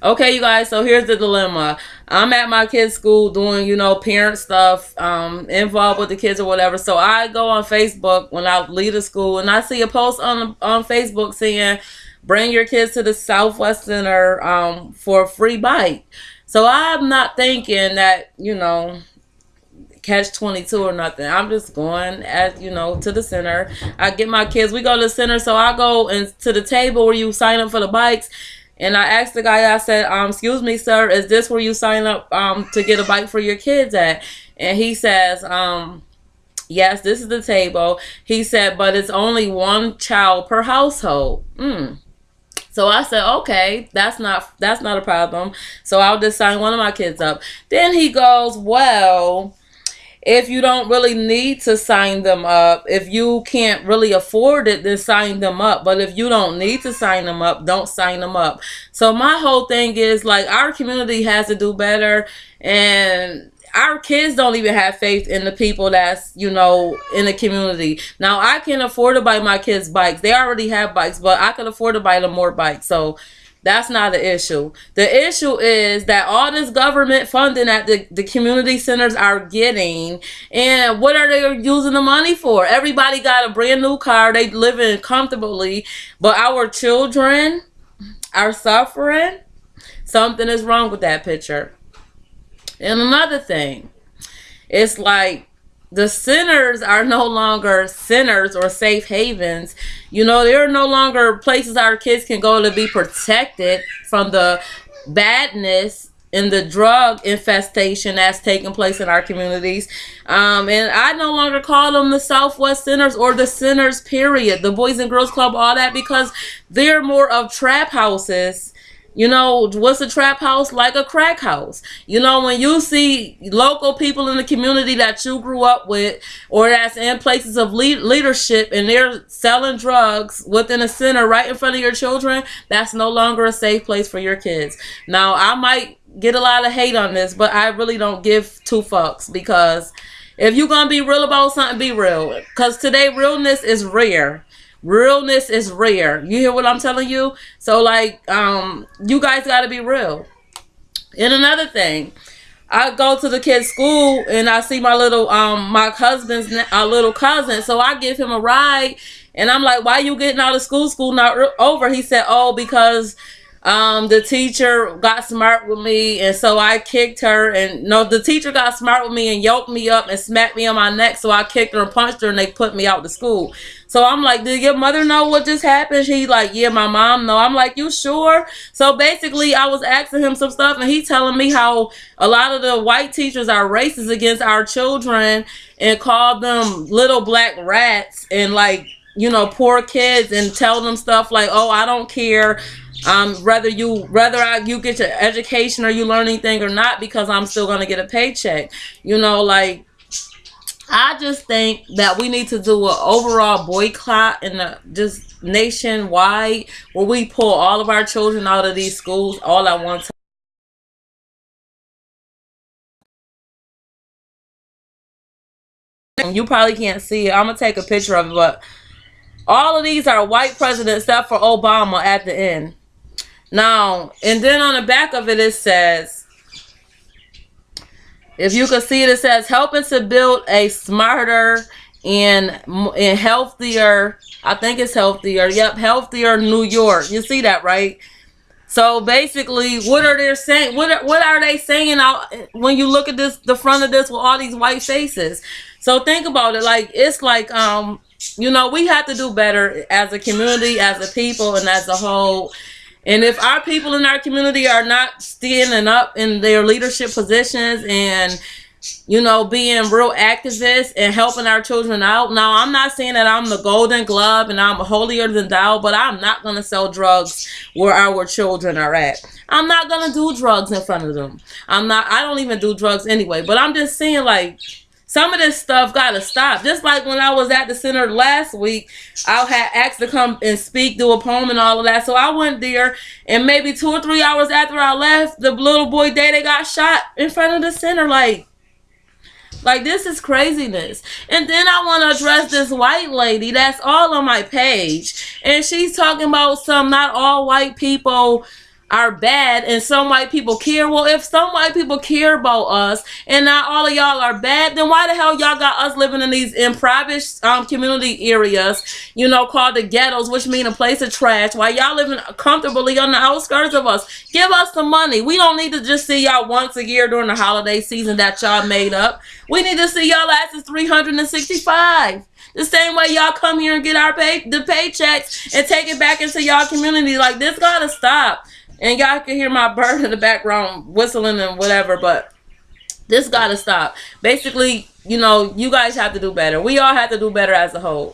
Okay, you guys, so here's the dilemma. I'm at my kid's school doing, parent stuff, involved with the kids or whatever. So I go on Facebook when I leave the school and I see a post on Facebook saying, bring your kids to the Southwest Center for a free bike. So I'm not thinking that, catch 22 or nothing. I'm just going to the center. I get my kids. We go to the center, so I go and to the table where you sign up for the bikes. And I asked the guy, I said, excuse me, sir, is this where you sign up to get a bike for your kids at? And he says, yes, this is the table. He said, but it's only one child per household. So I said, okay, that's not a problem. So I'll just sign one of my kids up. Then he goes, well, if you don't really need to sign them up, if you can't really afford it, then sign them up. But if you don't need to sign them up, don't sign them up. So my whole thing is like our community has to do better, and our kids don't even have faith in the people that's in the community. Now I can afford to buy my kids bikes. They already have bikes, but I can afford to buy them more bikes. So that's not the issue. The issue is that all this government funding that the community centers are getting, and what are they using the money for? Everybody got a brand new car. They living comfortably, but our children are suffering. Something is wrong with that picture. And another thing, it's like the centers are no longer centers or safe havens. They're no longer places our kids can go to be protected from the badness and the drug infestation that's taking place in our communities. And I no longer call them the Southwest Centers or the centers, period. The Boys and Girls Club, all that, because they're more of trap houses. What's a trap house? Like a crack house. When you see local people in the community that you grew up with or that's in places of leadership and they're selling drugs within a center right in front of your children, that's no longer a safe place for your kids. Now, I might get a lot of hate on this, but I really don't give two fucks, because if you're going to be real about something, be real. Because today, realness is rare. Realness is rare. You hear what I'm telling you? So like, you guys got to be real. And another thing, I go to the kid's school and I see my husband's little cousin. So I give him a ride, and I'm like, why you getting out of school? School not over. He said, oh, because the teacher got smart with me, and so I kicked her. And no, the teacher got smart with me and yoked me up and smacked me on my neck. So I kicked her and punched her, and they put me out to school. So I'm like, did your mother know what just happened? He like, yeah, my mom know. I'm like, you sure? So basically, I was asking him some stuff, and he telling me how a lot of the white teachers are racist against our children and call them little black rats and like, poor kids, and tell them stuff like, oh, I don't care whether you get your education or you learn anything or not, because I'm still gonna get a paycheck. Like, I just think that we need to do an overall boycott in the just nationwide, where we pull all of our children out of these schools all at one time. You probably can't see it. I'm gonna take a picture of it, but all of these are white presidents except for Obama at the end. Now, and then on the back of it, it says, if you can see it, it says helping to build a smarter and healthier. I think it's healthier. Yep, healthier New York. You see that, right? So basically, what are they saying? What are they saying out when you look at this, the front of this with all these white faces? So think about it. Like, it's like we have to do better as a community, as a people, and as a whole. And if our people in our community are not standing up in their leadership positions and, being real activists and helping our children out. Now, I'm not saying that I'm the golden glove and I'm holier than thou, but I'm not going to sell drugs where our children are at. I'm not going to do drugs in front of them. I don't even do drugs anyway, but I'm just saying, like, some of this stuff gotta stop. Just like when I was at the center last week, I had asked to come and speak, do a poem and all of that. So I went there, and maybe 2 or 3 hours after I left, the little boy Dede got shot in front of the center. Like this is craziness. And then I want to address this white lady that's all on my page, and she's talking about some not all white people are bad and some white people care. Well, if some white people care about us and not all of y'all are bad, then why the hell y'all got us living in these impoverished community areas, you know, called the ghettos, which mean a place of trash, while y'all living comfortably on the outskirts of us? Give us some money. We don't need to just see y'all once a year during the holiday season that y'all made up. We need to see y'all asses 365. The same way y'all come here and get the paychecks and take it back into y'all community. Like, this gotta stop. And y'all can hear my bird in the background whistling and whatever, but this gotta stop. Basically, you know, you guys have to do better. We all have to do better as a whole.